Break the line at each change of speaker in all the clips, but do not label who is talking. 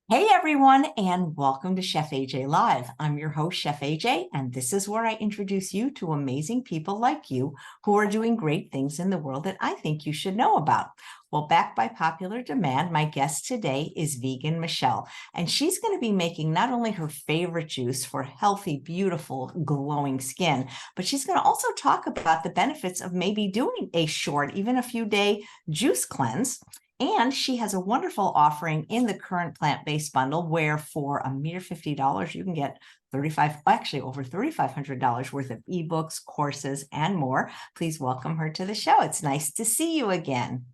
Hey everyone, and welcome to Chef AJ Live. I'm your host, Chef AJ, and this is where I introduce you to amazing people like you who are doing great things in the world that I think you should know about. Well, backed by popular demand, my guest today is Vegan Michele, and she's going to be making not only her favorite juice for healthy, beautiful, glowing skin, but she's going to also talk about the benefits of maybe doing a short, even a few day juice cleanse. And she has a wonderful offering in the current plant-based bundle where for a mere $50, you can get over $3,500 worth of ebooks, courses, and more. Please welcome her to the show. It's nice to see you again.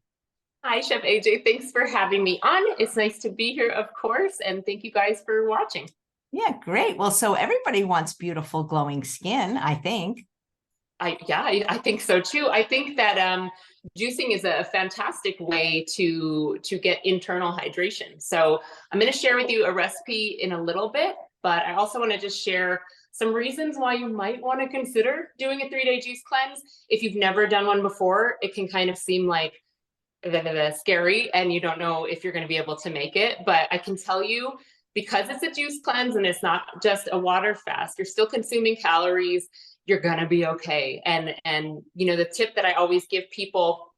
Hi, Chef AJ. Thanks for having me on. It's nice to be here, of course, and thank you guys for watching.
Yeah, great. Well, so everybody wants beautiful, glowing skin, I think.
I think so too. I think that juicing is a fantastic way to get internal hydration. So I'm going to share with you a recipe in a little bit, but I also want to just share some reasons why you might want to consider doing a 3-day juice cleanse. If you've never done one before, it can kind of seem like scary and you don't know if you're going to be able to make it. But I can tell you, because it's a juice cleanse and it's not just a water fast, you're still consuming calories, you're gonna be okay. And you know, the tip that I always give people,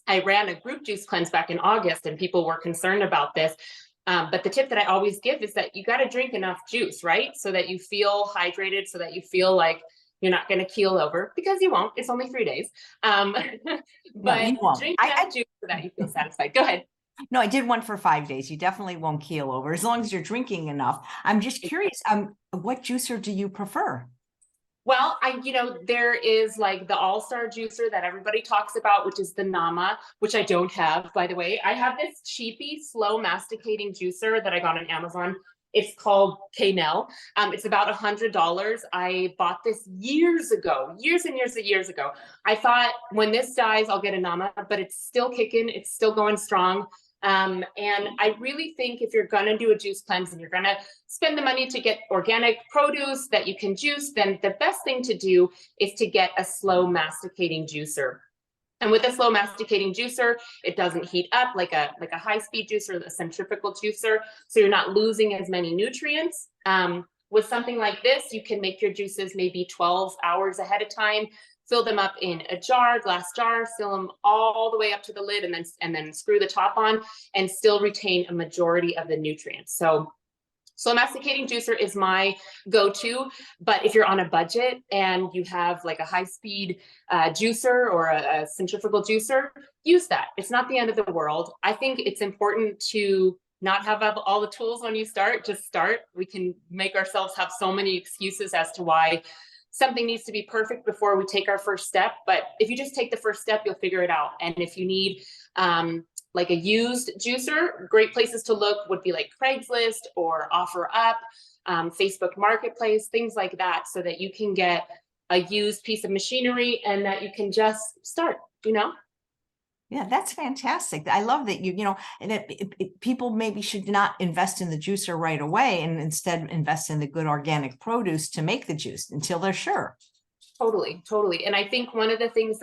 I ran a group juice cleanse back in August and people were concerned about this. But the tip that I always give is that you got to drink enough juice, right? So that you feel hydrated, so that you feel like you're not going to keel over, because you won't. It's only 3 days.
No,
But
you won't.
drink enough juice so that you feel satisfied. Go ahead.
No, I did one for 5 days. You definitely won't keel over as long as you're drinking enough. I'm just curious, what juicer do you prefer?
Well, there is like the all-star juicer that everybody talks about, which is the Nama, which I don't have, by the way. I have this cheapy, slow masticating juicer that I got on Amazon. It's called Canel. It's about $100. I bought this years ago, years and years ago. I thought when this dies, I'll get a Nama, but it's still kicking. It's still going strong. And I really think if you're going to do a juice cleanse and you're going to spend the money to get organic produce that you can juice, then the best thing to do is to get a slow masticating juicer. And with a slow masticating juicer, it doesn't heat up like a high-speed juicer, a centrifugal juicer, so you're not losing as many nutrients. With something like this, you can make your juices maybe 12 hours ahead of time, fill them up in a jar, glass jar, fill them all the way up to the lid, and then screw the top on and still retain a majority of the nutrients. So slow masticating juicer is my go-to, but if you're on a budget and you have like a high-speed juicer or a centrifugal juicer, use that. It's not the end of the world. I think it's important to not have all the tools when you start. Just start. We can make ourselves have so many excuses as to why something needs to be perfect before we take our first step. But if you just take the first step, you'll figure it out. And if you need like a used juicer, great places to look would be like Craigslist or OfferUp, Facebook Marketplace, things like that, so that you can get a used piece of machinery and that you can just start, you know?
Yeah, that's fantastic. I love that people maybe should not invest in the juicer right away and instead invest in the good organic produce to make the juice until they're sure.
Totally. And I think one of the things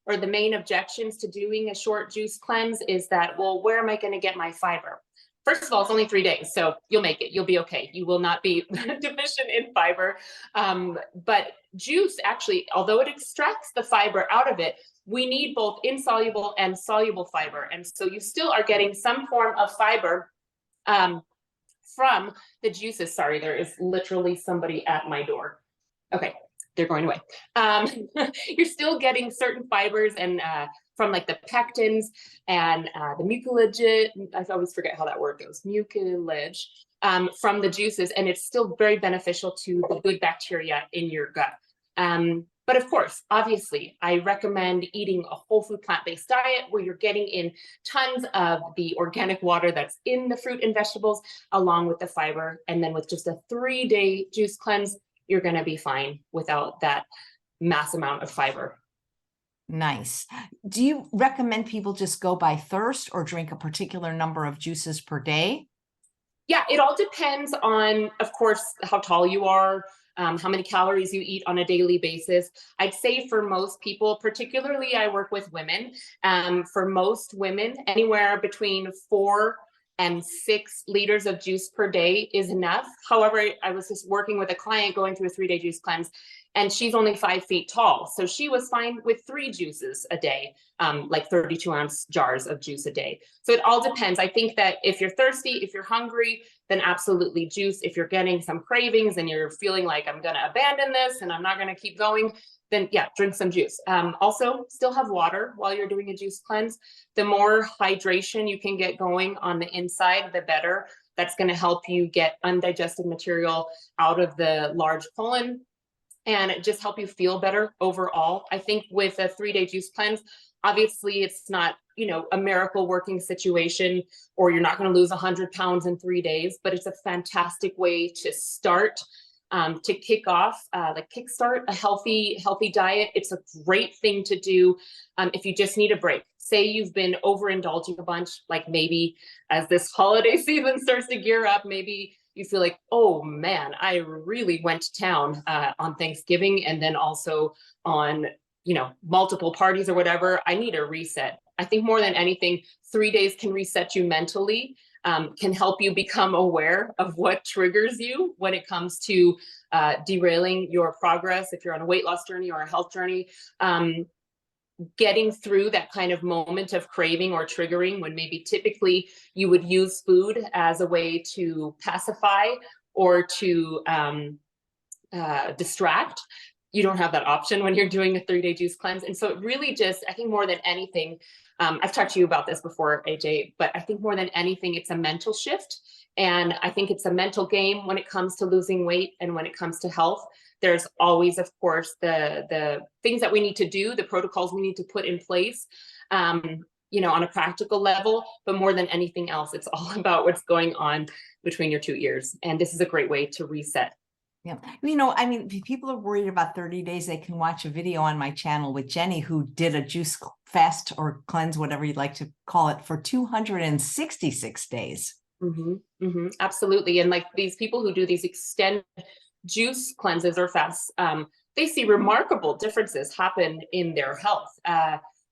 or the main objections to doing a short juice cleanse is that, well, where am I going to get my fiber? First of all, it's only 3 days, so you'll make it. You'll be okay. You will not be deficient in fiber. But juice, actually, although it extracts the fiber out of it, we need both insoluble and soluble fiber. And so you still are getting some form of fiber from the juices. Sorry, there is literally somebody at my door. Okay, they're going away. You're still getting certain fibers and from like the pectins and the mucilage. I always forget how that word goes. Mucilage from the juices, and it's still very beneficial to the good bacteria in your gut. But of course, obviously, I recommend eating a whole food plant-based diet where you're getting in tons of the organic water that's in the fruit and vegetables, along with the fiber. And then with just a 3-day juice cleanse, you're going to be fine without that mass amount of fiber.
Nice. Do you recommend people just go by thirst or drink a particular number of juices per day?
Yeah, it all depends on, of course, how tall you are, how many calories you eat on a daily basis. I'd say for most people, particularly I work with women, for most women, anywhere between 4 and 6 liters of juice per day is enough. However, I was just working with a client going through a 3-day juice cleanse, and she's only 5 feet tall. So she was fine with 3 juices a day, like 32-ounce jars of juice a day. So it all depends. I think that if you're thirsty, if you're hungry, then absolutely juice. If you're getting some cravings and you're feeling like I'm going to abandon this and I'm not going to keep going, then yeah, drink some juice. Also, still have water while you're doing a juice cleanse. The more hydration you can get going on the inside, the better. That's going to help you get undigested material out of the large colon and just help you feel better overall. I think with a 3-day juice cleanse, obviously it's not, a miracle working situation, or you're not going to lose 100 pounds in 3 days, but it's a fantastic way to start, to kick off, kickstart a healthy diet. It's a great thing to do if you just need a break. Say you've been overindulging a bunch, like maybe as this holiday season starts to gear up, maybe you feel like, oh man, I really went to town on Thanksgiving and then also on, multiple parties or whatever. I need a reset. I think more than anything, 3 days can reset you mentally, can help you become aware of what triggers you when it comes to derailing your progress. If you're on a weight loss journey or a health journey, getting through that kind of moment of craving or triggering when maybe typically you would use food as a way to pacify or to distract. You don't have that option when you're doing a 3-day juice cleanse. And so it really just, I think more than anything, I've talked to you about this before, AJ, but I think more than anything, it's a mental shift. And I think it's a mental game when it comes to losing weight and when it comes to health. There's always, of course, the things that we need to do, the protocols we need to put in place, on a practical level. But more than anything else, it's all about what's going on between your 2 ears. And this is a great way to reset.
Yeah. If people are worried about 30 days, they can watch a video on my channel with Jenny, who did a juice fast or cleanse, whatever you'd like to call it, for 266 days.
Mm-hmm, mm-hmm, absolutely. And like these people who do these extended juice cleanses or fasts, they see remarkable differences happen in their health.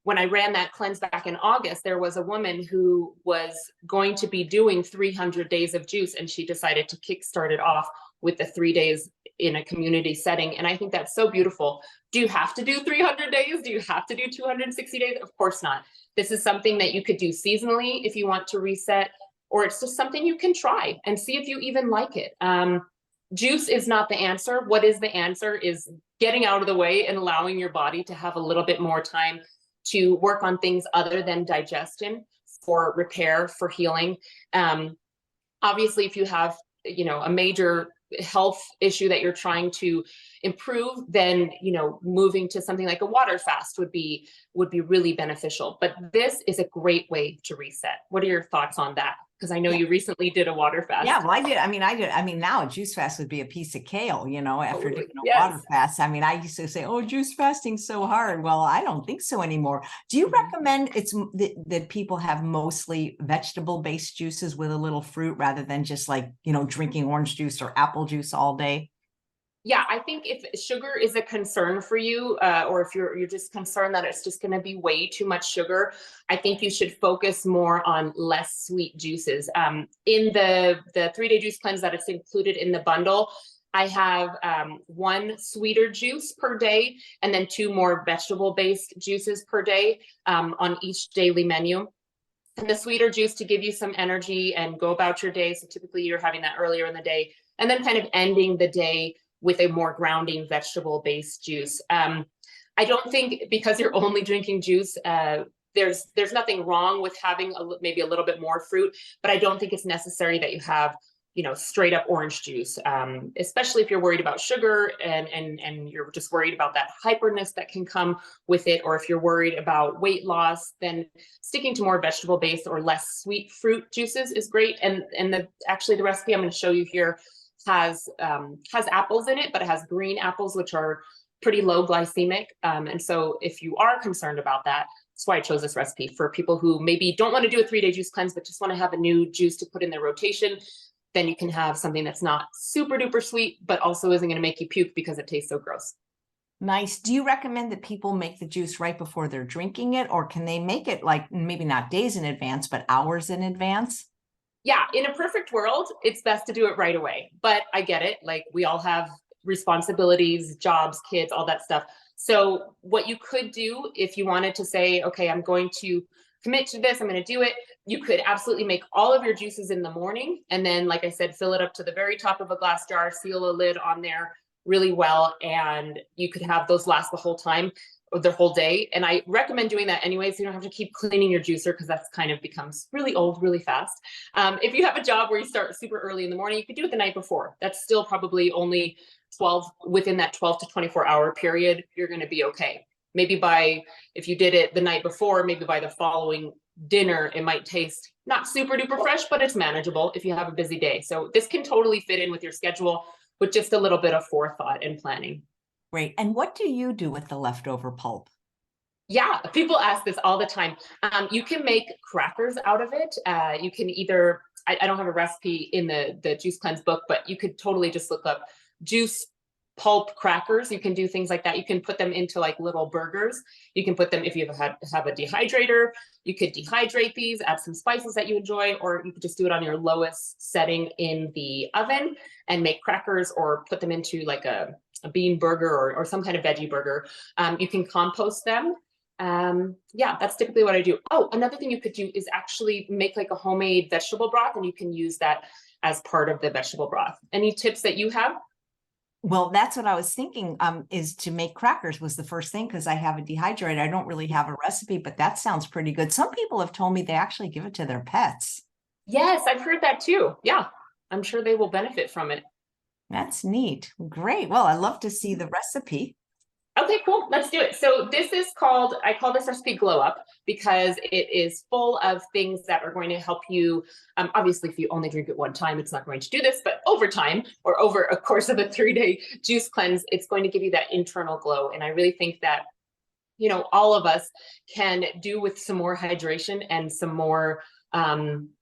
When I ran that cleanse back in August, there was a woman who was going to be doing 300 days of juice, and she decided to kickstart it off with the 3 days in a community setting. And I think that's so beautiful. Do you have to do 300 days? Do you have to do 260 days? Of course not. This is something that you could do seasonally if you want to reset, or it's just something you can try and see if you even like it. Juice is not the answer. What is the answer is getting out of the way and allowing your body to have a little bit more time to work on things other than digestion, for repair, for healing. Obviously, if you have, a major health issue that you're trying to improve, then, moving to something like a water fast would be really beneficial. But this is a great way to reset. What are your thoughts on that? Because I know you recently did a water fast.
Yeah, well, I did. Now a juice fast would be a piece of kale, after doing a water fast. I used to say, oh, juice fasting's so hard. Well, I don't think so anymore. Do you recommend that people have mostly vegetable-based juices with a little fruit rather than just drinking orange juice or apple juice all day?
Yeah, I think if sugar is a concern for you, or if you're just concerned that it's just going to be way too much sugar, I think you should focus more on less sweet juices. In the 3-day juice cleanse that is included in the bundle, I have 1 sweeter juice per day and then 2 more vegetable-based juices per day on each daily menu. And the sweeter juice to give you some energy and go about your day. So typically you're having that earlier in the day, and then kind of ending the day with a more grounding vegetable-based juice. I don't think because you're only drinking juice, there's nothing wrong with having maybe a little bit more fruit, but I don't think it's necessary that you have, straight up orange juice, especially if you're worried about sugar and you're just worried about that hyperness that can come with it, or if you're worried about weight loss, then sticking to more vegetable-based or less sweet fruit juices is great. And actually the recipe I'm going to show you here has apples in it, but it has green apples, which are pretty low glycemic. And so if you are concerned about that, that's why I chose this recipe for people who maybe don't want to do a 3-day juice cleanse, but just want to have a new juice to put in their rotation. Then you can have something that's not super duper sweet, but also isn't going to make you puke because it tastes so gross.
Nice. Do you recommend that people make the juice right before they're drinking it, or can they make it maybe not days in advance, but hours in advance?
Yeah, in a perfect world, it's best to do it right away. But I get it. Like we all have responsibilities, jobs, kids, all that stuff. So what you could do if you wanted to say, okay, I'm going to commit to this, I'm going to do it, you could absolutely make all of your juices in the morning. And then, like I said, fill it up to the very top of a glass jar, seal a lid on there really well. And you could have those last the whole time, or the whole day. And I recommend doing that anyway, so you don't have to keep cleaning your juicer, because that's kind of becomes really old really fast. If you have a job where you start super early in the morning, you could do it the night before. That's still probably only 12, within that 12 to 24-hour period, you're going to be okay. Maybe if you did it the night before, maybe by the following dinner, it might taste not super duper fresh, but it's manageable if you have a busy day. So this can totally fit in with your schedule with just a little bit of forethought and planning.
Great. And what do you do with the leftover pulp?
Yeah, people ask this all the time. You can make crackers out of it. You can either, I don't have a recipe in the Juice Cleanse book, but you could totally just look up juice pulp crackers. You can do things like that. You can put them into like little burgers. You can put them, if you have a dehydrator, you could dehydrate these, add some spices that you enjoy, or you could just do it on your lowest setting in the oven and make crackers, or put them into like a bean burger, or some kind of veggie burger. You can compost them. Yeah, that's typically what I do. Oh, another thing you could do is actually make like a homemade vegetable broth, and you can use that as part of the vegetable broth. Any tips that you have?
Well, that's what I was thinking, is to make crackers was the first thing, because I have a dehydrator. I don't really have a recipe, but that sounds pretty good. Some people have told me they actually give it to their pets.
Yes, I've heard that too. Yeah, I'm sure they will benefit from it.
That's neat. Great. Well, I love to see the recipe.
Okay, cool. Let's do it. So this is called, I call this recipe Glow Up, because it is full of things that are going to help you. Obviously, if you only drink it one time, it's not going to do this, but over time, or over a course of a 3-day juice cleanse, it's going to give you that internal glow. And I really think that, all of us can do with some more hydration and some more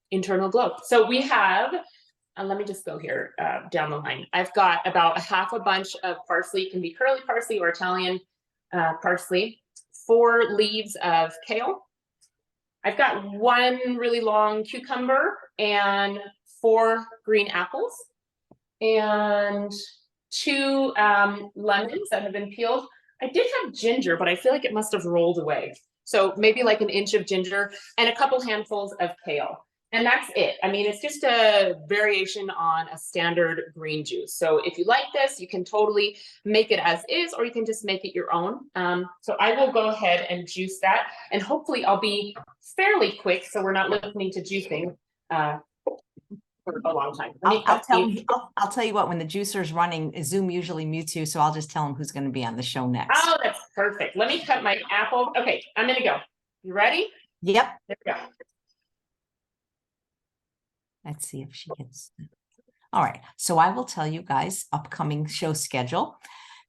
internal glow. So we have, let me just go here down the line. I've got about a half a bunch of parsley. It can be curly parsley or Italian parsley. 4 leaves of kale. I've got 1 really long cucumber and 4 green apples, and 2 lemons that have been peeled. I did have ginger, but I feel like it must have rolled away. So maybe like an inch of ginger, and a couple handfuls of kale. And that's it. I mean, it's just a variation on a standard green juice. So if you like this, you can totally make it as is, or you can just make it your own. So I will go ahead and juice that, and hopefully I'll be fairly quick, so we're not listening to juicing for a long time.
I'll tell you what, when the juicer's running, Zoom usually mutes you, so I'll just tell them who's going to be on the show next.
Oh, that's perfect. Let me cut my apple. Okay, I'm gonna go. You ready?
Yep.
There we go.
Let's see if she gets. All right. So I will tell you guys upcoming show schedule.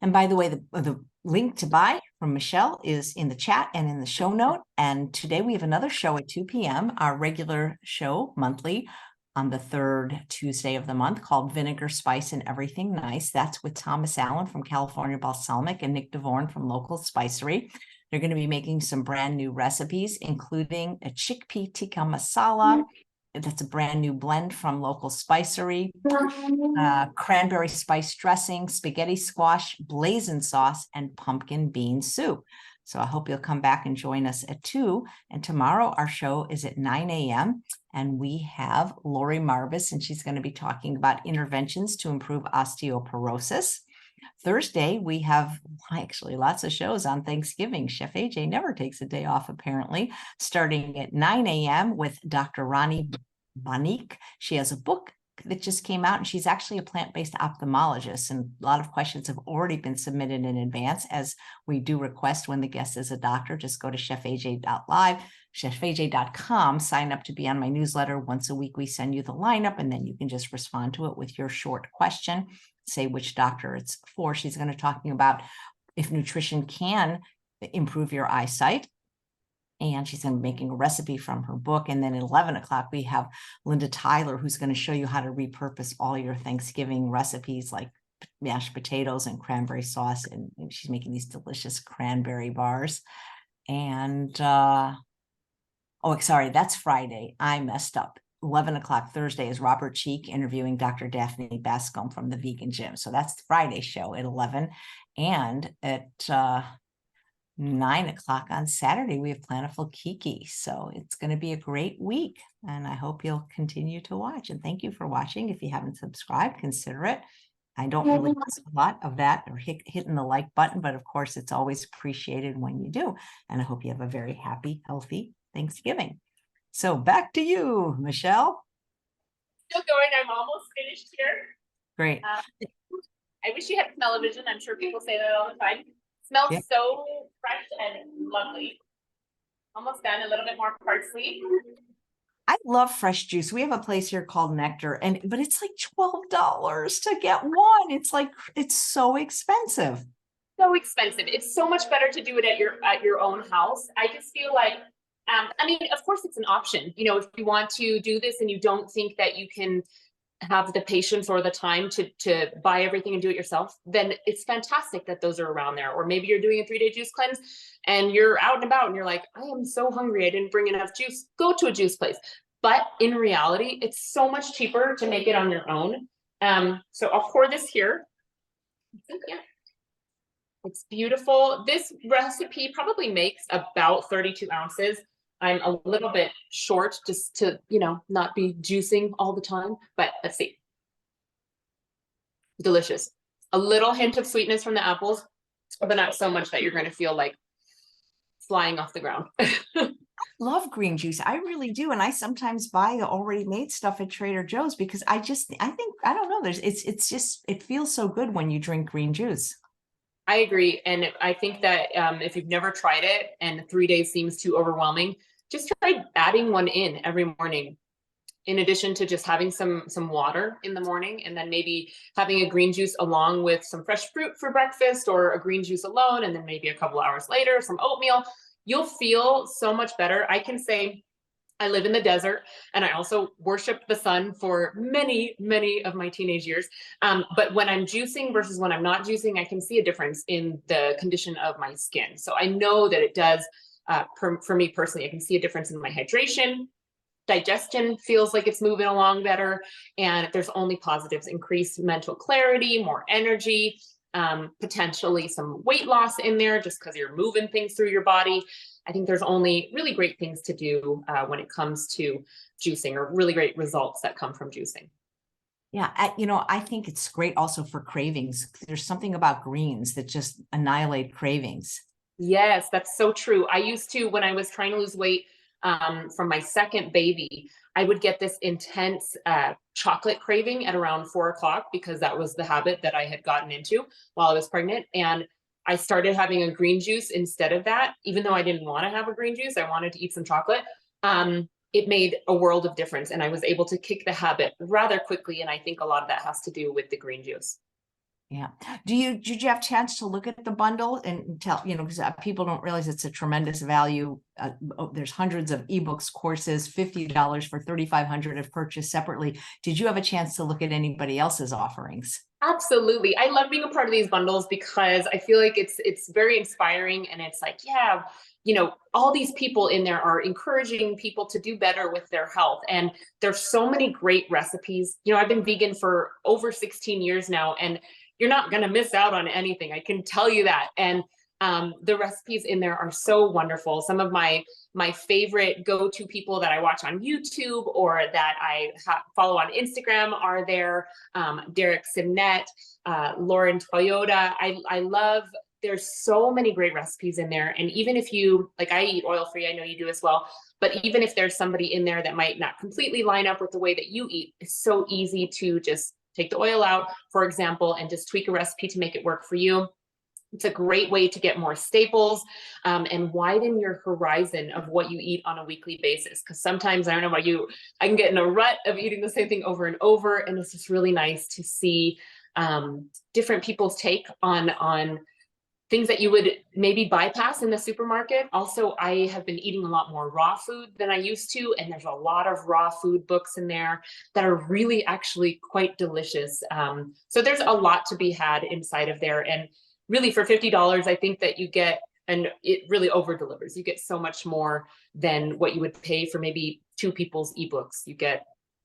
And by the way, the link to buy from Michele is in the chat and in the show note. And today we have another show at 2 p.m., our regular show monthly on the 3rd Tuesday of the month, called Vinegar, Spice, and Everything Nice. That's with Thomas Allen from California Balsamic and Nick DeVorn from Local Spicery. They're going to be making some brand new recipes, including a chickpea tikka masala. That's a brand new blend from Local Spicery, cranberry spice dressing, spaghetti squash, blazing sauce, and pumpkin bean soup. So I hope you'll come back and join us at 2. And tomorrow our show is at 9 a.m. And we have Lori Marvis, and she's going to be talking about interventions to improve osteoporosis. Thursday, we have actually lots of shows on Thanksgiving. Chef AJ never takes a day off, apparently, starting at 9 a.m. with Dr. Ronnie Bonique. She has a book that just came out, and she's actually a plant-based ophthalmologist. And a lot of questions have already been submitted in advance, as we do request when the guest is a doctor. Just go to chefaj.live, chefaj.com, sign up to be on my newsletter. Once a week, we send you the lineup, and then you can just respond to it with your short question. Say which doctor it's for. She's going to talking about if nutrition can improve your eyesight. And she's going to be making a recipe from her book. And then at 11 o'clock, we have Linda Tyler, who's going to show you how to repurpose all your Thanksgiving recipes, like mashed potatoes and cranberry sauce. And she's making these delicious cranberry bars. And, oh, sorry, that's Friday. I messed up. 11 o'clock Thursday is Robert Cheek interviewing Dr. Daphne Bascom from the Vegan Gym. So that's the Friday show at 11. And at 9 o'clock on Saturday, we have Plantiful Kiki. So it's going to be a great week. And I hope you'll continue to watch. And thank you for watching. If you haven't subscribed, consider it. I don't really ask a lot of that or hitting the like button, but of course, it's always appreciated when you do. And I hope you have a very happy, healthy Thanksgiving. So back to you, Michele.
Still going. I'm almost finished here.
Great.
I wish you had smell-o-vision. I'm sure people say that all the time. Smells
Yeah.
so fresh and lovely. Almost done. A little bit more parsley.
I love fresh juice. We have a place here called Nectar, but it's like $12 to get one. It's so expensive.
So expensive. It's so much better to do it at your own house. I just feel like, I mean, of course it's an option. You know, if you want to do this and you don't think that you can have the patience or the time to buy everything and do it yourself, then it's fantastic that those are around there. Or maybe you're doing a 3-day juice cleanse and you're out and about and you're like, I am so hungry, I didn't bring enough juice. Go to a juice place. But in reality, it's so much cheaper to make it on your own. So I'll pour this here. Yeah. It's beautiful. This recipe probably makes about 32 ounces. I'm a little bit short just to, you know, not be juicing all the time, but let's see. Delicious. A little hint of sweetness from the apples, but not so much that you're going to feel like flying off the ground.
Love green juice. I really do. And I sometimes buy the already made stuff at Trader Joe's because I don't know, it feels so good when you drink green juice.
I agree. And I think that if you've never tried it and 3 days seems too overwhelming, just try adding one in every morning. In addition to just having some water in the morning, and then maybe having a green juice along with some fresh fruit for breakfast, or a green juice alone, and then maybe a couple hours later, some oatmeal, you'll feel so much better. I can say I live in the desert and I also worshiped the sun for many, many of my teenage years. But when I'm juicing versus when I'm not juicing, I can see a difference in the condition of my skin. So I know that it does, for me personally, I can see a difference in my hydration. Digestion feels like it's moving along better. And there's only positives: increased mental clarity, more energy, potentially some weight loss in there just because you're moving things through your body. I think there's only really great things to do when it comes to juicing, or really great results that come from juicing.
Yeah, I think it's great also for cravings. There's something about greens that just annihilate cravings.
Yes, that's so true. I used to, when I was trying to lose weight from my second baby, I would get this intense chocolate craving at around 4 o'clock because that was the habit that I had gotten into while I was pregnant. And I started having a green juice instead of that. Even though I didn't want to have a green juice, I wanted to eat some chocolate. It made a world of difference, and I was able to kick the habit rather quickly. And I think a lot of that has to do with the green juice.
Yeah. Did you have a chance to look at the bundle and tell, because people don't realize it's a tremendous value. There's hundreds of ebooks, courses, $50 for 3,500 if purchased separately. Did you have a chance to look at anybody else's offerings?
Absolutely. I love being a part of these bundles because I feel like it's very inspiring, and it's like, yeah, all these people in there are encouraging people to do better with their health. And there's so many great recipes. I've been vegan for over 16 years now, and you're not going to miss out on anything. I can tell you that. And the recipes in there are so wonderful. Some of my favorite go-to people that I watch on YouTube or that I follow on Instagram are there. Derek Sinnett, Lauren Toyota. I love, there's so many great recipes in there. And even if you, like, I eat oil-free, I know you do as well, but even if there's somebody in there that might not completely line up with the way that you eat, it's so easy to just take the oil out, for example, and just tweak a recipe to make it work for you. It's a great way to get more staples and widen your horizon of what you eat on a weekly basis. Because sometimes, I don't know about you, I can get in a rut of eating the same thing over and over. And it's just really nice to see different people's take on things that you would maybe bypass in the supermarket. Also, I have been eating a lot more raw food than I used to, and there's a lot of raw food books in there that are really actually quite delicious. So there's a lot to be had inside of there. And really for $50, I think that you get, and it really over delivers. You get so much more than what you would pay for maybe two people's ebooks. You get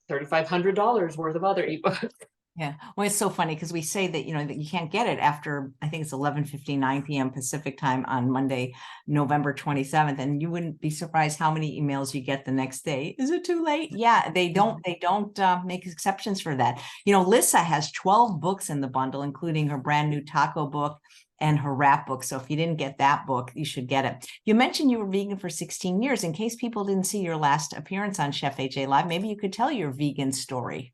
$3,500 worth of other ebooks.
Yeah. Well, it's so funny because we say that, that you can't get it after, I think it's 11:59 p.m. Pacific time on Monday, November 27th. And you wouldn't be surprised how many emails you get the next day. Is it too late? Yeah, they don't make exceptions for that. Lissa has 12 books in the bundle, including her brand new taco book and her wrap book. So if you didn't get that book, you should get it. You mentioned you were vegan for 16 years. In case people didn't see your last appearance on Chef AJ Live, maybe you could tell your vegan story.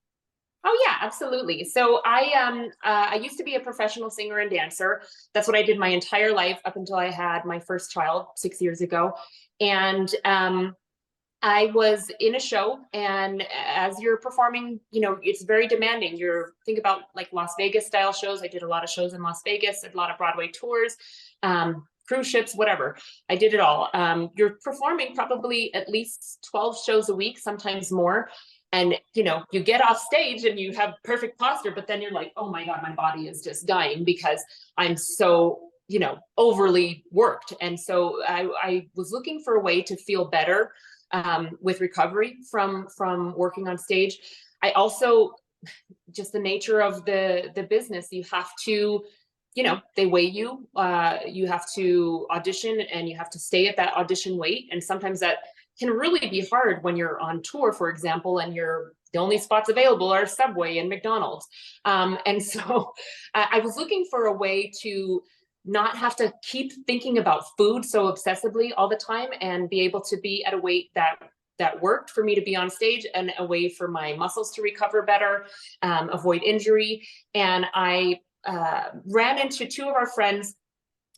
Oh yeah, absolutely. So I used to be a professional singer and dancer. That's what I did my entire life up until I had my first child 6 years ago. And I was in a show, and as you're performing, it's very demanding. Think about like Las Vegas style shows. I did a lot of shows in Las Vegas, a lot of Broadway tours, cruise ships, whatever. I did it all. You're performing probably at least 12 shows a week, sometimes more. And, you get off stage and you have perfect posture, but then you're like, oh my God, my body is just dying because I'm so, overly worked. And so I was looking for a way to feel better with recovery from working on stage. I also, just the nature of the business, you have to, they weigh you, you have to audition and you have to stay at that audition weight. And sometimes that can really be hard when you're on tour, for example, and the only spots available are Subway and McDonald's. And so I was looking for a way to not have to keep thinking about food so obsessively all the time and be able to be at a weight that worked for me to be on stage and a way for my muscles to recover better, avoid injury. And I ran into two of our friends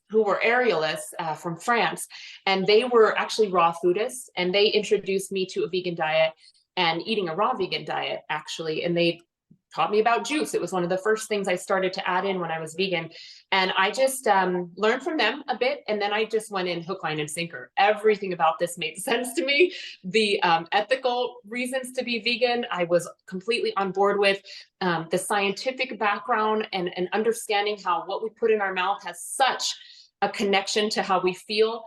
who were aerialists from France, and they were actually raw foodists, and they introduced me to a vegan diet and eating a raw vegan diet, actually, and they taught me about juice. It was one of the first things I started to add in when I was vegan, and I just learned from them a bit, and then I just went in hook, line, and sinker. Everything about this made sense to me. The ethical reasons to be vegan, I was completely on board with. The scientific background and understanding how what we put in our mouth has such a connection to how we feel,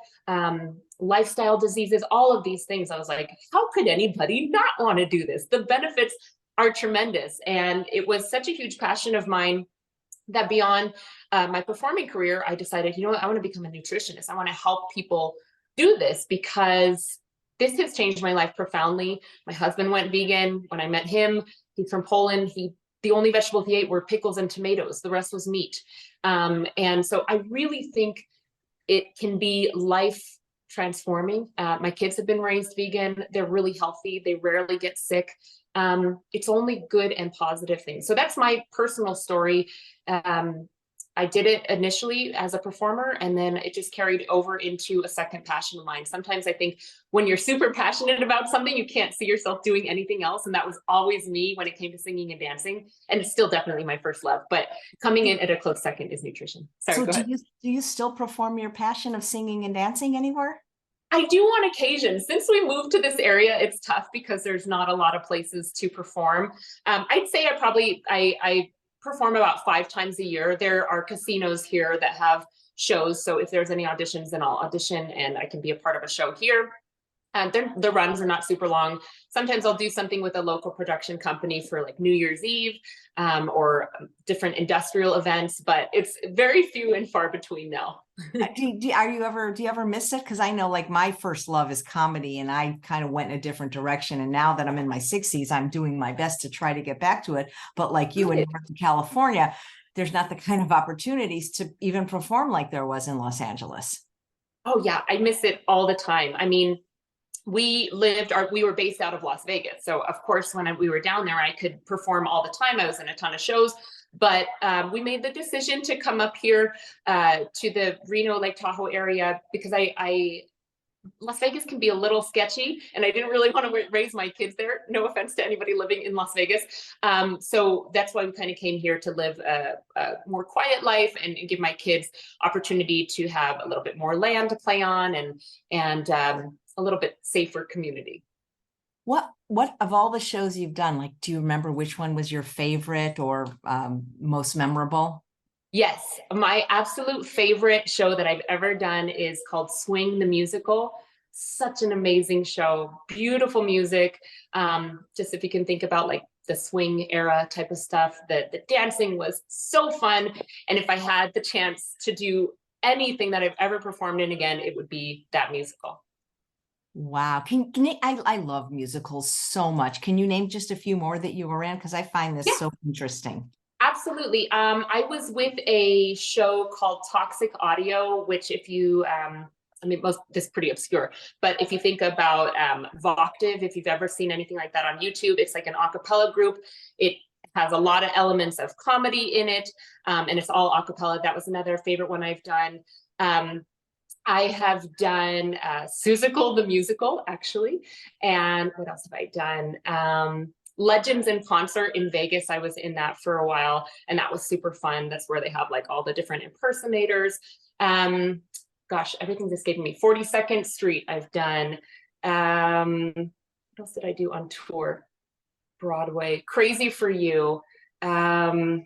lifestyle diseases, all of these things. I was like, how could anybody not want to do this? The benefits are tremendous. And it was such a huge passion of mine that beyond my performing career, I decided, I want to become a nutritionist. I want to help people do this because this has changed my life profoundly. My husband went vegan when I met him. He's from Poland. The only vegetables he ate were pickles and tomatoes. The rest was meat. And so I really think it can be life transforming. My kids have been raised vegan. They're really healthy. They rarely get sick. It's only good and positive things. So that's my personal story. I did it initially as a performer, and then it just carried over into a second passion of mine. Sometimes I think when you're super passionate about something, you can't see yourself doing anything else. And that was always me when it came to singing and dancing. And it's still definitely my first love, but coming in at a close second is nutrition. Sorry,
So
go ahead.
do you still perform your passion of singing and dancing anywhere?
I do on occasion. Since we moved to this area, it's tough because there's not a lot of places to perform. I'd say I perform about 5 times a year. There are casinos here that have shows. So if there's any auditions, then I'll audition and I can be a part of a show here. The runs are not super long. Sometimes I'll do something with a local production company for like New Year's Eve or different industrial events, but it's very few and far between now.
Do you ever miss it? Because I know like my first love is comedy, and I kind of went in a different direction. And now that I'm in my 60s, I'm doing my best to try to get back to it. But like you in Northern California, there's not the kind of opportunities to even perform like there was in Los Angeles.
Oh yeah, I miss it all the time. I mean, we were based out of Las Vegas. So of course, when we were down there, I could perform all the time. I was in a ton of shows, but we made the decision to come up here to the Reno, Lake Tahoe area because Las Vegas can be a little sketchy, and I didn't really want to raise my kids there. No offense to anybody living in Las Vegas. So that's why we kind of came here to live a more quiet life and give my kids opportunity to have a little bit more land to play on and a little bit safer community.
What of all the shows you've done, like, do you remember which one was your favorite or most memorable?
Yes, my absolute favorite show that I've ever done is called Swing the Musical. Such an amazing show, beautiful music. Just if you can think about like the swing era type of stuff, the dancing was so fun. And if I had the chance to do anything that I've ever performed in again, it would be that musical.
Wow. I love musicals so much. Can you name just a few more that you were in? Because I find this
Yeah,
so interesting.
absolutely. I was with a show called Toxic Audio, which if you, I mean, this is pretty obscure, but if you think about Voctive, if you've ever seen anything like that on YouTube, it's like an a cappella group. It has a lot of elements of comedy in it, and it's all a cappella. That was another favorite one I've done. I have done Seussical the musical, actually. And what else have I done? Legends in Concert in Vegas. I was in that for a while, and that was super fun. That's where they have like all the different impersonators. Gosh, everything's escaping me. 42nd Street, I've done. What else did I do on tour? Broadway, Crazy for You. I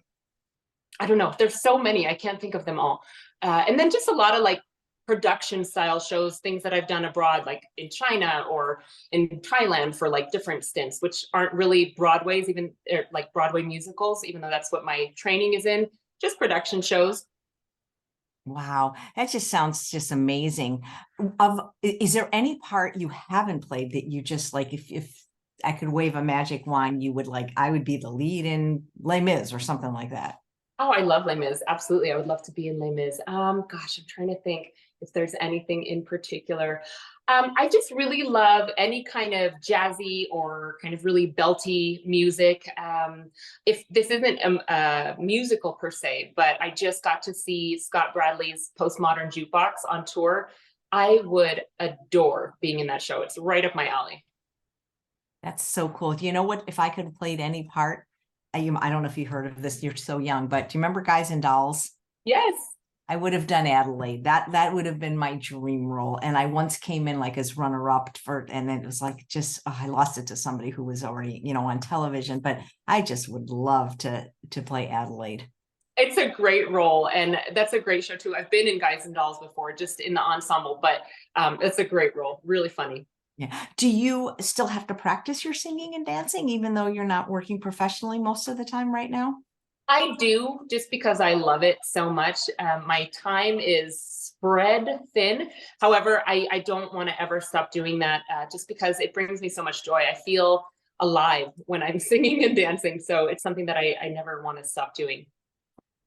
don't know. There's so many. I can't think of them all. And then just a lot of like production style shows, things that I've done abroad, like in China or in Thailand for like different stints, which aren't really Broadways, even like Broadway musicals, even though that's what my training is in, just production shows.
Wow, that just sounds just amazing. Is there any part you haven't played that you just like, if I could wave a magic wand, you would like, I would be the lead in Les Mis or something like that?
Oh, I love Les Mis. Absolutely. I would love to be in Les Mis. Gosh, I'm trying to think if there's anything in particular. I just really love any kind of jazzy or kind of really belty music. If this isn't a musical per se, but I just got to see Scott Bradley's Postmodern Jukebox on tour. I would adore being in that show. It's right up my alley.
That's so cool. Do you know what, if I could have played any part, I don't know if you heard of this, you're so young, but do you remember Guys and Dolls?
Yes.
I would have done Adelaide. That would have been my dream role. And I once came in like as runner-up for, and it was like just I lost it to somebody who was already, on television. But I just would love to play Adelaide.
It's a great role, and that's a great show too. I've been in Guys and Dolls before, just in the ensemble, but it's a great role, really funny.
Yeah. Do you still have to practice your singing and dancing, even though you're not working professionally most of the time right now?
I do, just because I love it so much. My time is spread thin. However, I don't want to ever stop doing that, just because it brings me so much joy. I feel alive when I'm singing and dancing. So it's something that I never want to stop doing.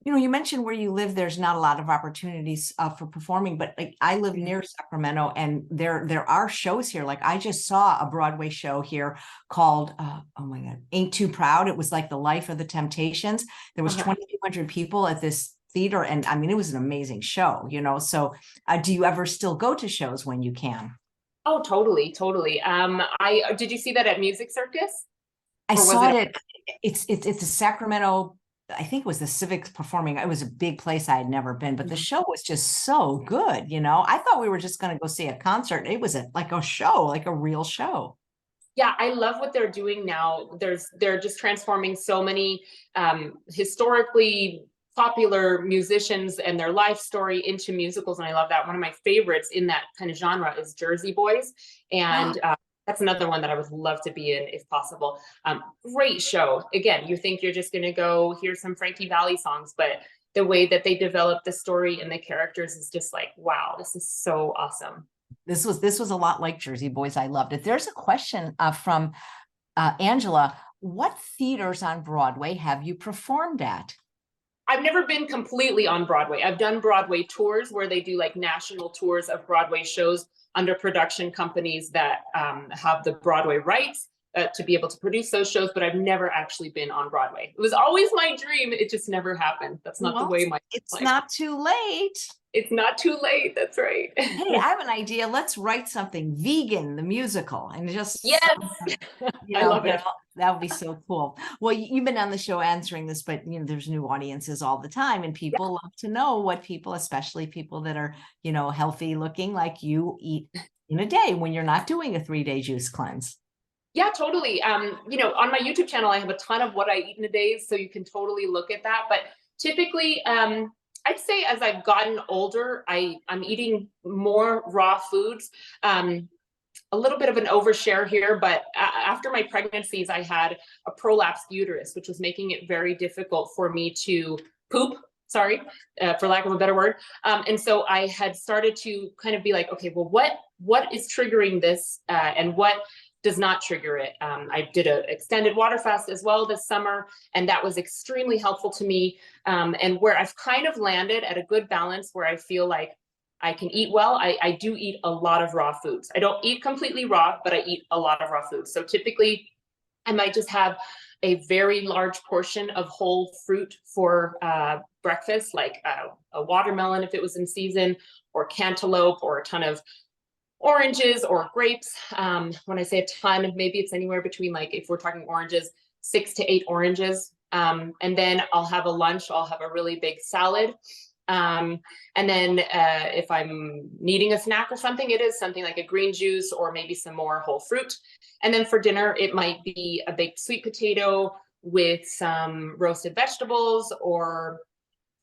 You mentioned where you live, there's not a lot of opportunities for performing, but like I live near Sacramento, and there are shows here. Like I just saw a Broadway show here called, oh my God, Ain't Too Proud. It was like the life of the Temptations. There was 2,200 people at this theater. And I mean, it was an amazing show, So do you ever still go to shows when you can?
Oh, totally, totally. Did you see that at Music Circus?
I
Or was
saw
it?
it. It's a Sacramento, I think it was the Civics performing. It was a big place I had never been, but the show was just so good. I thought we were just going to go see a concert. It was like a show, like a real show.
Yeah, I love what they're doing now. They're just transforming so many historically popular musicians and their life story into musicals, and I love that. One of my favorites in that kind of genre is Jersey Boys, and that's another one that I would love to be in if possible. Great show. Again, you think you're just going to go hear some Frankie Valli songs, but the way that they develop the story and the characters is just like, wow, this is so awesome.
This was a lot like Jersey Boys. I loved it. There's a question from Angela. What theaters on Broadway have you performed at?
I've never been completely on Broadway. I've done Broadway tours where they do like national tours of Broadway shows under production companies that have the Broadway rights to be able to produce those shows, but I've never actually been on Broadway. It was always my dream. It just never happened. That's not the way my
It's
life.
not too late.
It's not too late. That's right.
Hey, I have an idea. Let's write something, Vegan, the musical, and just
Yes, I love it.
That would be so cool. Well, you've been on the show answering this, but there's new audiences all the time, and people love to know what people, especially people that are, healthy looking like you, eat in a day when you're not doing a 3-day juice cleanse.
Yeah, totally. On my YouTube channel, I have a ton of what I eat in a day, so you can totally look at that. But typically, I'd say as I've gotten older, I'm eating more raw foods. A little bit of an overshare here, but after my pregnancies, I had a prolapsed uterus, which was making it very difficult for me to poop. Sorry, for lack of a better word. And so I had started to kind of be like, okay, well, what is triggering this, and what does not trigger it? I did an extended water fast as well this summer, and that was extremely helpful to me. And where I've kind of landed at a good balance, where I feel like I can eat well. I do eat a lot of raw foods. I don't eat completely raw, but I eat a lot of raw foods. So typically I might just have a very large portion of whole fruit for breakfast, like a watermelon if it was in season, or cantaloupe, or a ton of oranges or grapes. When I say a ton, maybe it's anywhere between, like, if we're talking oranges, 6 to 8 oranges. And then I'll have a lunch, I'll have a really big salad. And then if I'm needing a snack or something, it is something like a green juice or maybe some more whole fruit. And then for dinner, it might be a baked sweet potato with some roasted vegetables, or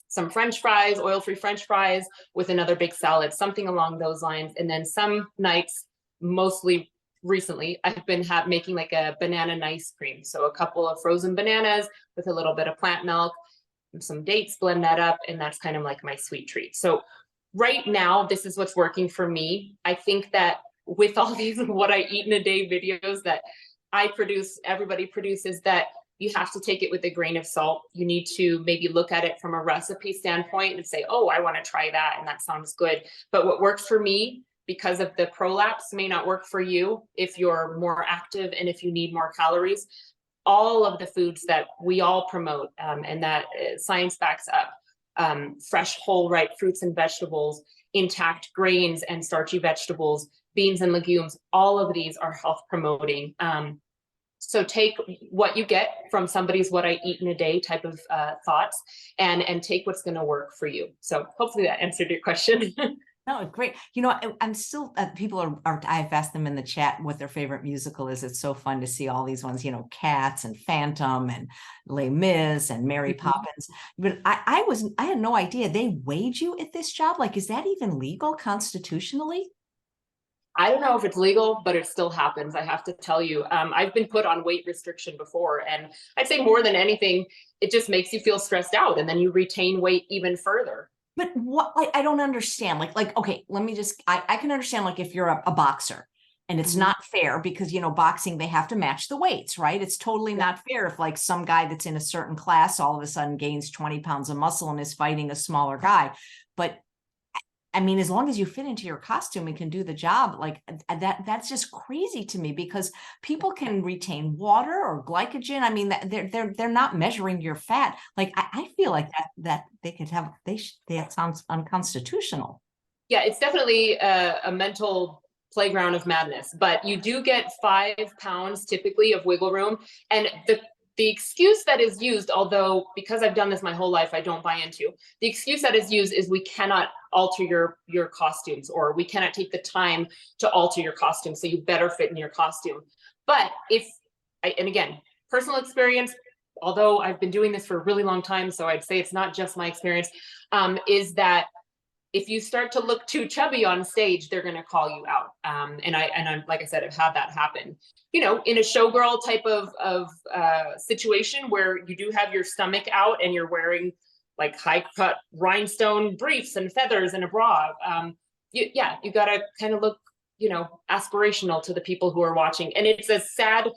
some French fries, oil-free French fries with another big salad, something along those lines. And then some nights, mostly recently, I've been making like a banana nice cream. So a couple of frozen bananas with a little bit of plant milk, some dates, blend that up, and that's kind of like my sweet treat. So right now, this is what's working for me. I think that with all these what I eat in a day videos that I produce, everybody produces, that you have to take it with a grain of salt. You need to maybe look at it from a recipe standpoint and say, oh, I want to try that, and that sounds good. But what works for me, because of the prolapse, may not work for you if you're more active and if you need more calories. All of the foods that we all promote, and that science backs up, fresh whole ripe fruits and vegetables, intact grains and starchy vegetables, beans and legumes, all of these are health promoting. So take what you get from somebody's what I eat in a day type of thoughts, and take what's going to work for you. So hopefully that answered your question.
No, great. You know, I'm still, people are, I've asked them in the chat what their favorite musical is. It's so fun to see all these ones, you know, Cats and Phantom and Les Mis and Mary Poppins. But I had no idea they wage you at this job. Like, is that even legal constitutionally?
I don't know if it's legal, but it still happens. I have to tell you, I've been put on weight restriction before, and I'd say more than anything, it just makes you feel stressed out, and then you retain weight even further.
But what, I don't understand. Like, okay, let me just, I can understand, like, if you're a boxer and it's not fair because, you know, boxing, they have to match the weights, right? It's totally not fair if, like, some guy that's in a certain class all of a sudden gains 20 pounds of muscle and is fighting a smaller guy. But I mean, as long as you fit into your costume and can do the job, like that's just crazy to me, because people can retain water or glycogen. I mean, they're not measuring your fat. Like, I feel like that they could have, that sounds unconstitutional.
Yeah, it's definitely a mental playground of madness, but you do get 5 pounds typically of wiggle room. And the excuse that is used, although because I've done this my whole life, I don't buy into, the excuse that is used is we cannot alter your costumes, or we cannot take the time to alter your costume, so you better fit in your costume. But and again, personal experience, although I've been doing this for a really long time, so I'd say it's not just my experience, is that if you start to look too chubby on stage, they're going to call you out. And I'm, like I said, I've had that happen, you know, in a showgirl type of situation where you do have your stomach out and you're wearing like high cut rhinestone briefs and feathers and a bra. You got to kind of look, you know, aspirational to the people who are watching. And it's a sad,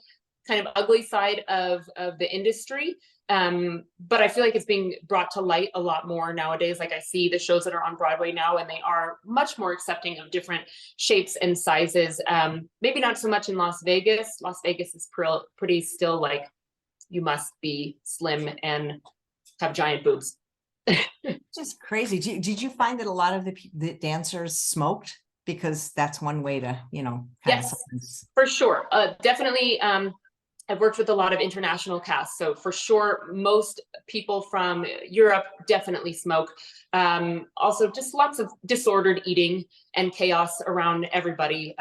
kind of ugly side of the industry. But I feel like it's being brought to light a lot more nowadays. Like, I see the shows that are on Broadway now, and they are much more accepting of different shapes and sizes. Maybe not so much in Las Vegas. Las Vegas is pretty still like, you must be slim and have giant boobs.
Just crazy. Did you find that a lot of the dancers smoked? Because that's one way to, you know,
yes, for sure. Definitely. I've worked with a lot of international casts, so for sure, most people from Europe definitely smoke. Also, just lots of disordered eating and chaos around everybody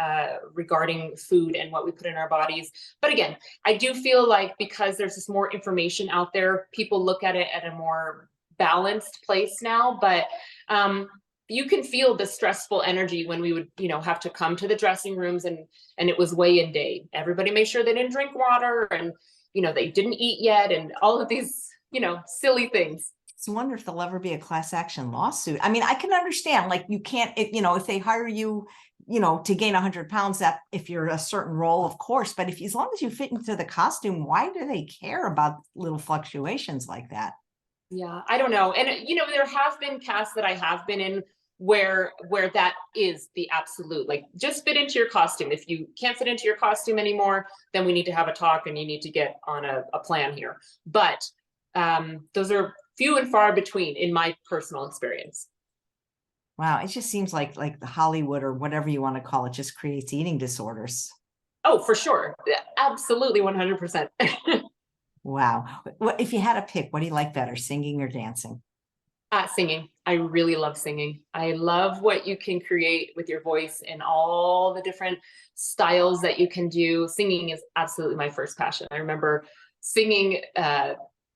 regarding food and what we put in our bodies. But again, I do feel like because there's just more information out there, people look at it at a more balanced place now, but you can feel the stressful energy when we would, have to come to the dressing rooms and it was weigh-in day. Everybody made sure they didn't drink water and, they didn't eat yet and all of these, silly things.
I wonder if there'll ever be a class action lawsuit. I mean, I can understand, like, you can't, if they hire you, to gain 100 pounds, that if you're a certain role, of course, but as long as you fit into the costume, why do they care about little fluctuations like that?
Yeah, I don't know. And, there have been casts that I have been in where that is the absolute, like, just fit into your costume. If you can't fit into your costume anymore, then we need to have a talk and you need to get on a plan here. But those are few and far between in my personal experience.
Wow, it just seems like the Hollywood or whatever you want to call it just creates eating disorders.
Oh, for sure. Absolutely, 100%.
Wow. If you had to pick, what do you like better, singing or dancing?
Singing. I really love singing. I love what you can create with your voice and all the different styles that you can do. Singing is absolutely my first passion. I remember singing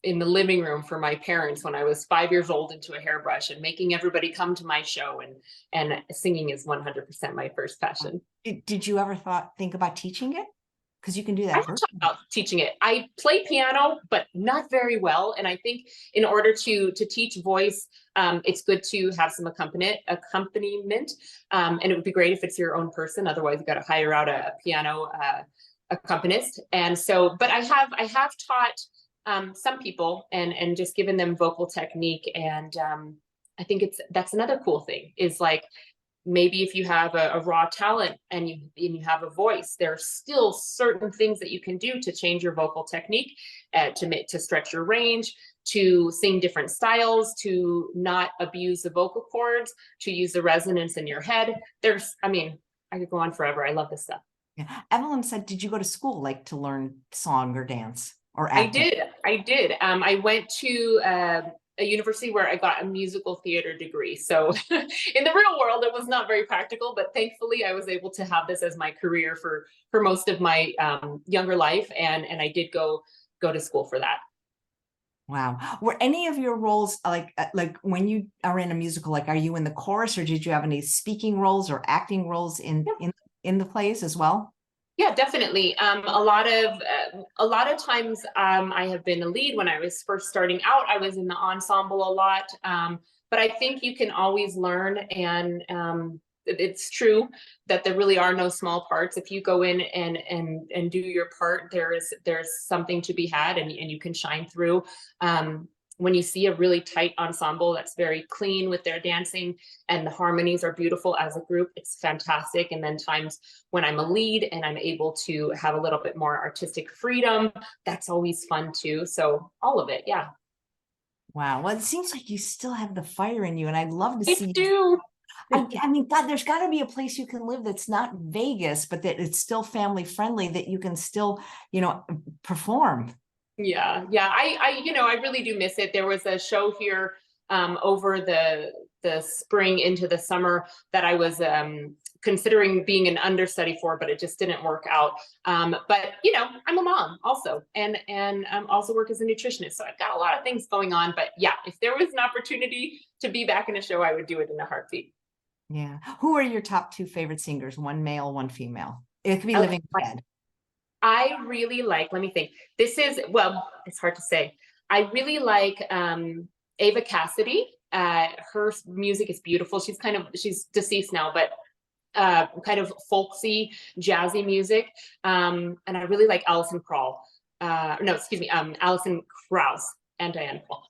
in the living room for my parents when I was 5 years old into a hairbrush and making everybody come to my show, and singing is 100% my first passion.
Did you ever think about teaching it? Because you can do that.
I thought about teaching it. I play piano, but not very well. And I think in order to teach voice, it's good to have some accompaniment. And it would be great if it's your own person. Otherwise, you got to hire out a piano accompanist. And so, but I have taught some people and just given them vocal technique. And I think that's another cool thing is, like, maybe if you have a raw talent and you have a voice, there are still certain things that you can do to change your vocal technique, to stretch your range, to sing different styles, to not abuse the vocal cords, to use the resonance in your head. I could go on forever. I love this stuff.
Yeah. Evelyn said, did you go to school, like, to learn song or dance or acting?
I did. I went to a university where I got a musical theater degree. So in the real world, it was not very practical, but thankfully I was able to have this as my career for most of my younger life. And I did go to school for that.
Wow. Were any of your roles like when you are in a musical, like, are you in the chorus, or did you have any speaking roles or acting roles in the plays as well?
Yeah, definitely. A lot of times I have been a lead. When I was first starting out, I was in the ensemble a lot. But I think you can always learn, and it's true that there really are no small parts. If you go in and do your part, there's something to be had, and you can shine through. When you see a really tight ensemble that's very clean with their dancing and the harmonies are beautiful as a group, it's fantastic. And then times when I'm a lead and I'm able to have a little bit more artistic freedom, that's always fun too. So all of it, yeah.
Wow. Well, it seems like you still have the fire in you, and I'd love to see.
I do.
I mean, God, there's got to be a place you can live that's not Vegas, but that it's still family friendly, that you can still, perform.
Yeah. I really do miss it. There was a show here over the spring into the summer that I was considering being an understudy for, but it just didn't work out. But I'm a mom also, and also work as a nutritionist, so I've got a lot of things going on. But yeah, if there was an opportunity to be back in a show, I would do it in a heartbeat.
Yeah. Who are your top two favorite singers? One male, one female. It could be living or dead.
I really like, let me think. It's hard to say. I really like Ava Cassidy. Her music is beautiful. She's deceased now, but kind of folksy, jazzy music. And I really like Alison Krauss and Diana Krall.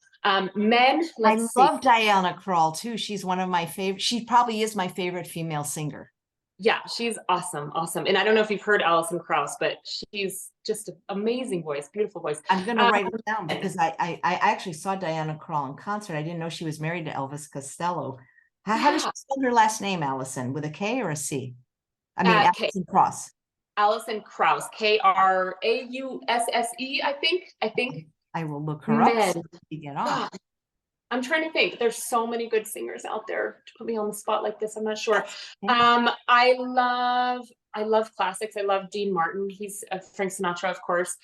Men,
I love Diana Krall too. She's one of my favorite. She probably is my favorite female singer.
Yeah, she's awesome. And I don't know if you've heard Alison Krauss, but she's just an amazing voice, beautiful voice.
I'm going to write it down because I actually saw Diana Krall in concert. I didn't know she was married to Elvis Costello. How does she spell her last name, Alison? With a K or a C? I mean, Alison Krauss.
Alison Krauss, Krausse, I think.
I will look her up so we get on.
I'm trying to think. There's so many good singers out there to put me on the spot like this. I'm not sure. I love classics. I love Dean Martin. He's Frank Sinatra, of course.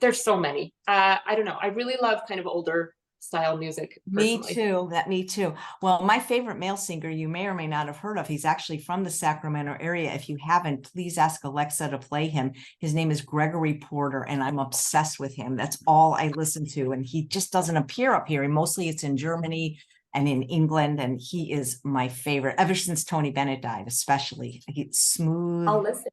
There's so many. I don't know. I really love kind of older style music
Me
personally.
too. Me too. Well, my favorite male singer you may or may not have heard of. He's actually from the Sacramento area. If you haven't, please ask Alexa to play him. His name is Gregory Porter, and I'm obsessed with him. That's all I listen to. And he just doesn't appear up here. And mostly it's in Germany and in England. And he is my favorite ever since Tony Bennett died, especially. He's smooth.
I'll listen.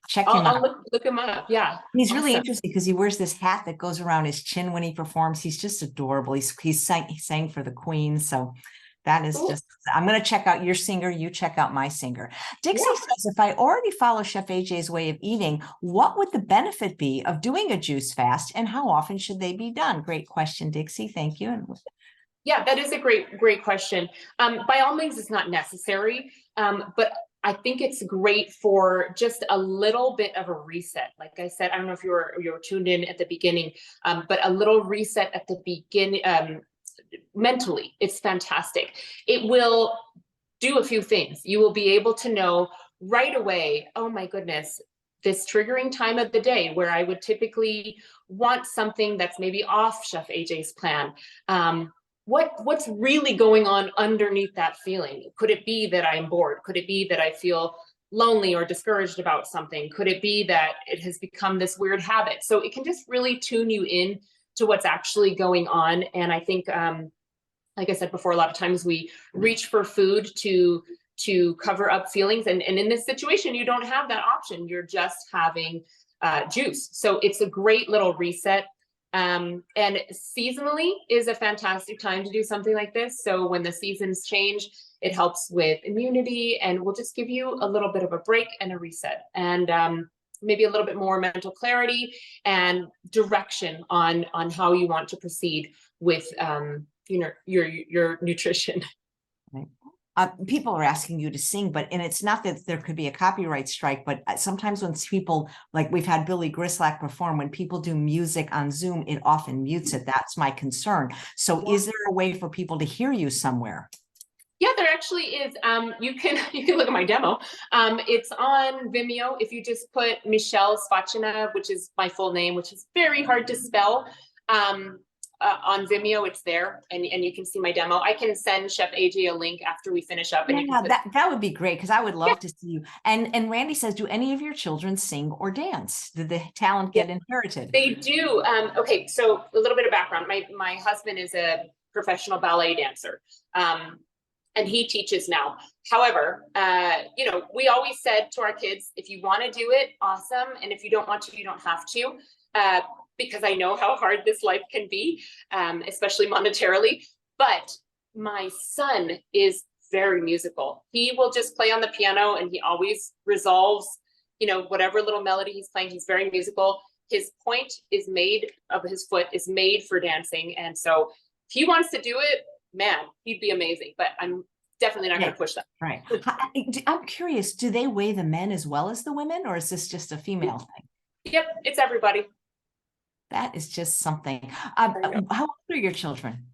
Check him out.
I'll look him up. Yeah.
He's really
Awesome.
interesting because he wears this hat that goes around his chin when he performs. He's just adorable. He sang for the Queen. So that is
Cool.
just, I'm going to check out your singer. You check out my singer. Dixie
Yeah.
says, if I already follow Chef AJ's way of eating, what would the benefit be of doing a juice fast and how often should they be done? Great question, Dixie. Thank you.
Yeah, that is a great question. By all means, it's not necessary, but I think it's great for just a little bit of a reset. Like I said, I don't know if you were tuned in at the beginning, but a little reset at the beginning, mentally, it's fantastic. It will do a few things. You will be able to know right away, oh my goodness, this triggering time of the day where I would typically want something that's maybe off Chef AJ's plan. What's really going on underneath that feeling? Could it be that I'm bored? Could it be that I feel lonely or discouraged about something? Could it be that it has become this weird habit? So it can just really tune you in to what's actually going on. And I think, like I said before, a lot of times we reach for food to cover up feelings. And in this situation, you don't have that option. You're just having juice. So it's a great little reset. And seasonally is a fantastic time to do something like this. So when the seasons change, it helps with immunity and will just give you a little bit of a break and a reset and maybe a little bit more mental clarity and direction on how you want to proceed with your nutrition.
Right. People are asking you to sing, and it's not that there could be a copyright strike, but sometimes when people, like we've had Billy Grislack perform, when people do music on Zoom, it often mutes it. That's my concern. So is there a way for people to hear you somewhere?
Yeah, there actually is. You can look at my demo. It's on Vimeo. If you just put Michele Swaczyna, which is my full name, which is very hard to spell, on Vimeo, it's there, and you can see my demo. I can send Chef AJ a link after we finish up. And
yeah, that would be great because I would love to see you. And Randy says, do any of your children sing or dance? Did the talent get inherited?
They do. Okay, so a little bit of background. My husband is a professional ballet dancer. And he teaches now. However, we always said to our kids, if you want to do it, awesome. And if you don't want to, you don't have to. Because I know how hard this life can be, especially monetarily. But my son is very musical. He will just play on the piano and he always resolves, whatever little melody he's playing. He's very musical. His point is made of his foot is made for dancing. And so if he wants to do it, man, he'd be amazing. But I'm definitely not going to push that.
Right. I'm curious, do they weigh the men as well as the women, or is this just a female thing?
Yep, it's everybody.
That is just something. How old are your children?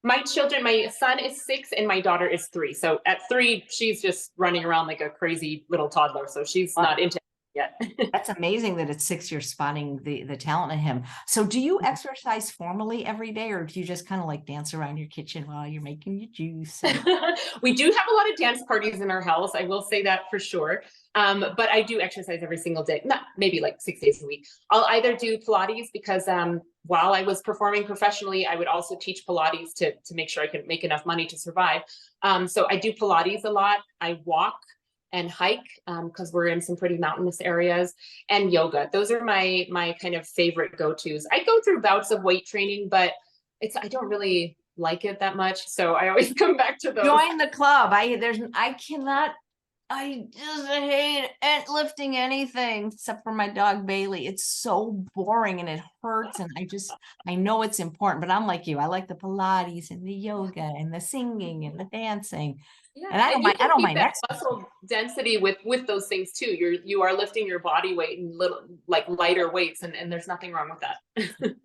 My son is 6 and my daughter is 3. So at 3, she's just running around like a crazy little toddler. So she's not into it yet.
That's amazing that at 6 you're spotting the talent in him. So do you exercise formally every day, or do you just kind of like dance around your kitchen while you're making your juice?
We do have a lot of dance parties in our house. I will say that for sure. But I do exercise every single day, not maybe like 6 days a week. I'll either do Pilates because while I was performing professionally, I would also teach Pilates to make sure I could make enough money to survive. So I do Pilates a lot. I walk and hike because we're in some pretty mountainous areas, and yoga. Those are my kind of favorite go-tos. I go through bouts of weight training, but I don't really like it that much. So I always come back to those.
Join the club. I just hate lifting anything except for my dog Bailey. It's so boring and it hurts, and I know it's important, but I'm like you. I like the Pilates and the yoga and the singing and the dancing.
Yeah,
and I don't mind
that muscle density with those things too. You are lifting your body weight and lighter weights, and there's nothing wrong with that.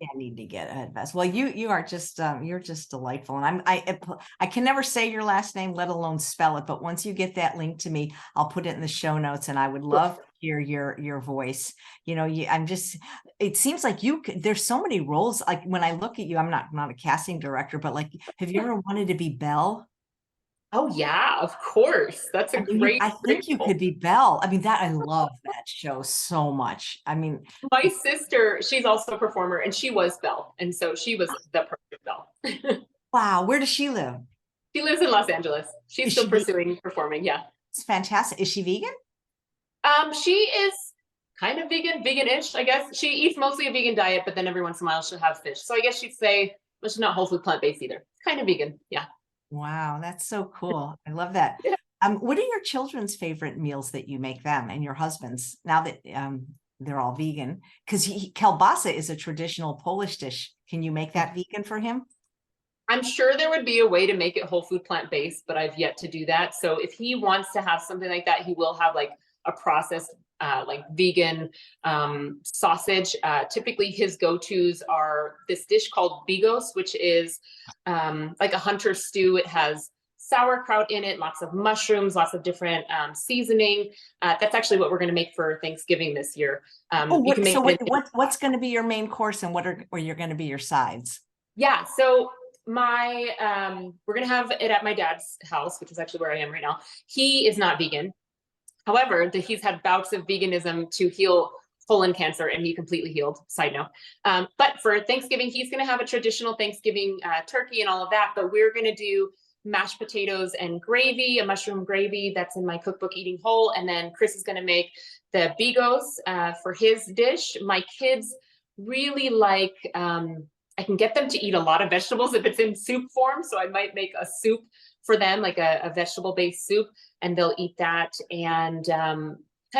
I need to get a vest. Well, you are just you're just delightful, and I can never say your last name, let alone spell it. But once you get that link to me, I'll put it in the show notes, and I would love hear your voice. I'm just, it seems like there's so many roles. Like when I look at you, I'm not a casting director, but like, have you ever wanted to be Belle?
Oh yeah, of course. That's a
I mean,
great,
I
great
think you
role.
could be Belle. I mean, I love that show so much. I mean,
My sister, she's also a performer, and she was Belle, and so she was the perfect Belle.
wow, where does she live?
She lives in Los Angeles. She's
Is
still
she,
pursuing performing. Yeah.
it's fantastic. Is she vegan?
She is kind of vegan, vegan-ish, I guess. She eats mostly a vegan diet, but then every once in a while she'll have fish. So I guess she'd say, but she's not whole food plant-based either. Kind of vegan. Yeah.
Wow, that's so cool. I love that.
Yeah.
What are your children's favorite meals that you make them and your husband's now that they're all vegan? Because kielbasa is a traditional Polish dish. Can you make that vegan for him?
I'm sure there would be a way to make it whole food plant-based, but I've yet to do that. So if he wants to have something like that, he will have like a processed like vegan sausage. Typically his go-tos are this dish called bigos, which is like a hunter stew. It has sauerkraut in it, lots of mushrooms, lots of different seasoning. That's actually what we're going to make for Thanksgiving this year.
Oh,
You can make it.
what's going to be your main course and what are going to be your sides?
Yeah, so we're gonna have it at my dad's house, which is actually where I am right now. He is not vegan. However, he's had bouts of veganism to heal colon cancer, and he completely healed. Side note. But for Thanksgiving, he's gonna have a traditional Thanksgiving turkey and all of that. But we're gonna do mashed potatoes and gravy, a mushroom gravy that's in my cookbook, Eating Whole. And then Kris is gonna make the bigos for his dish. My kids really like. I can get them to eat a lot of vegetables if it's in soup form. So I might make a soup for them, like a vegetable-based soup, and they'll eat that. And kind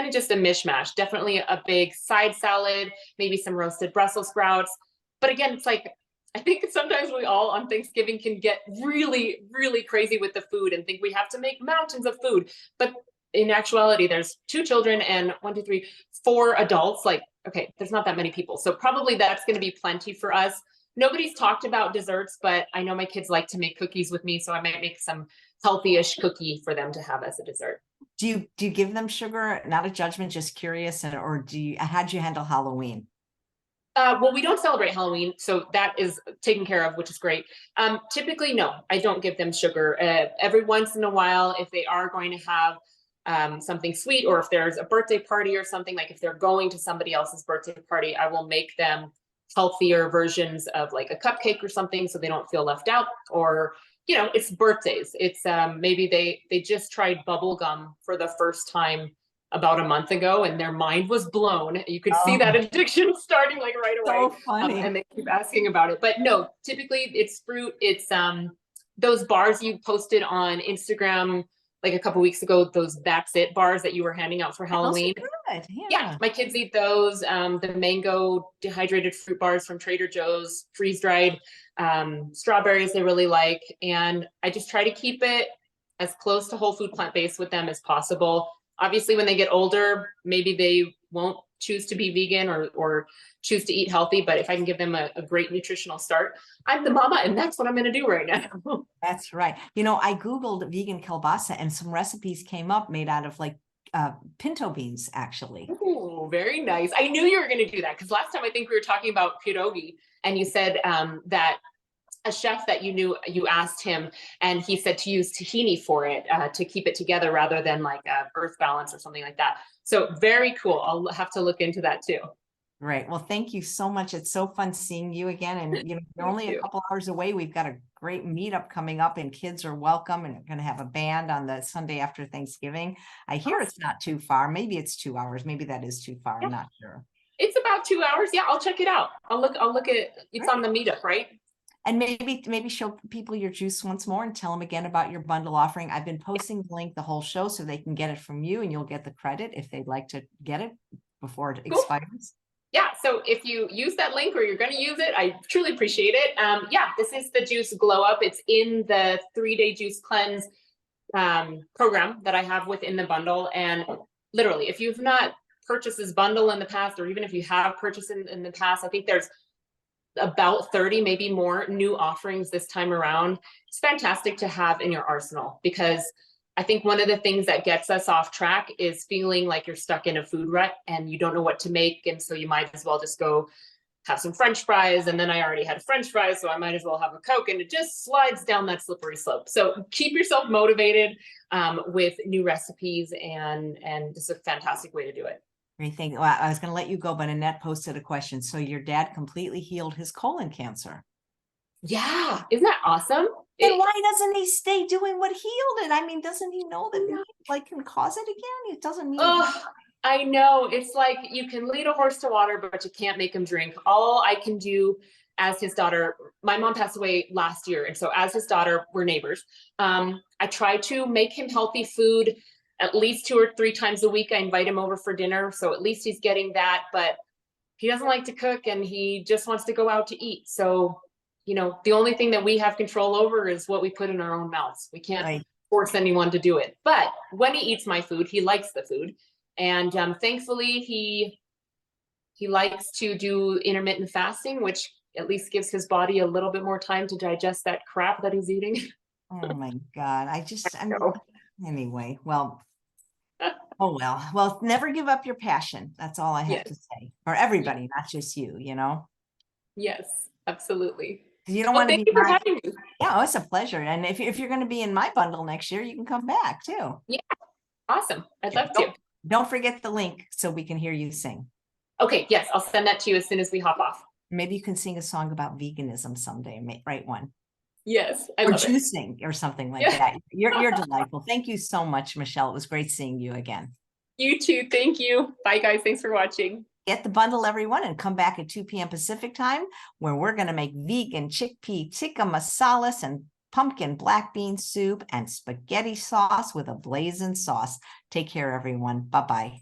of just a mishmash. Definitely a big side salad, maybe some roasted Brussels sprouts. But again, it's like, I think sometimes we all on Thanksgiving can get really, really crazy with the food and think we have to make mountains of food. But in actuality, there's 2 children and 1, 2, 3, 4 adults. Like, okay, there's not that many people. So probably that's going to be plenty for us. Nobody's talked about desserts, but I know my kids like to make cookies with me, so I might make some healthy-ish cookie for them to have as a dessert.
Do you give them sugar? Not a judgment, just curious. Or how do you handle Halloween?
Well, we don't celebrate Halloween, so that is taken care of, which is great. Typically, no, I don't give them sugar. Every once in a while, if they are going to have something sweet, or if there's a birthday party or something, like if they're going to somebody else's birthday party, I will make them healthier versions of like a cupcake or something so they don't feel left out. Or it's birthdays, it's maybe they just tried bubble gum for the first time about a month ago and their mind was blown. You could see that addiction starting like right away.
So funny.
And they keep asking about it. But no, typically it's fruit. It's those bars you posted on Instagram like a couple weeks ago, those That's It bars that you were handing out for Halloween.
Those are good.
Yeah, my kids eat those. The mango dehydrated fruit bars from Trader Joe's, freeze-dried strawberries they really like. And I just try to keep it as close to whole food plant-based with them as possible. Obviously, when they get older, maybe they won't choose to be vegan or choose to eat healthy. But if I can give them a great nutritional start, I'm the mama, and that's what I'm going to do right now.
That's right. I Googled vegan kielbasa and some recipes came up made out of like pinto beans, actually.
Oh, very nice. I knew you were going to do that because last time I think we were talking about pierogi, and you said that a chef that you knew, you asked him, and he said to use tahini for it to keep it together rather than like earth balance or something like that. So very cool. I'll have to look into that too.
Right. Well, thank you so much. It's so fun seeing you again. And you're only a couple hours away. We've got a great meetup coming up, and kids are welcome. And we're going to have a band on the Sunday after Thanksgiving. I hear it's not too far. Maybe it's 2 hours. Maybe that is too far. I'm not sure.
It's about 2 hours. Yeah, I'll check it out. I'll look at it. It's on the meetup, right?
And maybe show people your juice once more and tell them again about your bundle offering. I've been posting the link the whole show so they can get it from you, and you'll get the credit if they'd like to get it before it expires.
Yeah, so if you use that link or you're going to use it, I truly appreciate it. Yeah, this is the Juice Glow Up. It's in the 3-day juice cleanse program that I have within the bundle. And literally, if you've not purchased this bundle in the past, or even if you have purchased in the past, I think there's about 30, maybe more new offerings this time around. It's fantastic to have in your arsenal because I think one of the things that gets us off track is feeling like you're stuck in a food rut and you don't know what to make. And so you might as well just go have some French fries. And then I already had a French fry, so I might as well have a Coke, and it just slides down that slippery slope. So keep yourself motivated with new recipes, and this is a fantastic way to do it.
Great thing. Well, I was going to let you go, but Annette posted a question. So your dad completely healed his colon cancer.
Yeah. Isn't that awesome?
Then why doesn't he stay doing what healed it? I mean, doesn't he know that he can cause it again? It doesn't mean.
I know. It's like you can lead a horse to water, but you can't make him drink. All I can do as his daughter, my mom passed away last year. And so as his daughter, we're neighbors. I try to make him healthy food at least 2 or 3 times a week. I invite him over for dinner. So at least he's getting that, but he doesn't like to cook and he just wants to go out to eat. So, you know, the only thing that we have control over is what we put in our own mouths. We can't force anyone to do it. But when he eats my food, he likes the food. And thankfully, he likes to do intermittent fasting, which at least gives his body a little bit more time to digest that crap that he's eating.
Oh my God. Anyway, well, oh, well, never give up your passion. That's all I have to say for everybody, not just you, you know?
Yes, absolutely.
You don't want to
be
for
having me.
Yeah, it's a pleasure. And if you're going to be in my bundle next year, you can come back too.
Yeah. Awesome. I'd love to.
Don't forget the link so we can hear you sing.
Okay. Yes. I'll send that to you as soon as we hop off.
Maybe you can sing a song about veganism someday. Write one.
Yes.
Or juicing or something like that. You're delightful. Thank you so much, Michele. It was great seeing you again.
You too. Thank you. Bye, guys. Thanks for watching.
Get the bundle, everyone, and come back at 2 p.m. Pacific time, where we're going to make vegan chickpea tikka masala and pumpkin black bean soup and spaghetti sauce with a blazing sauce. Take care, everyone. Bye-bye.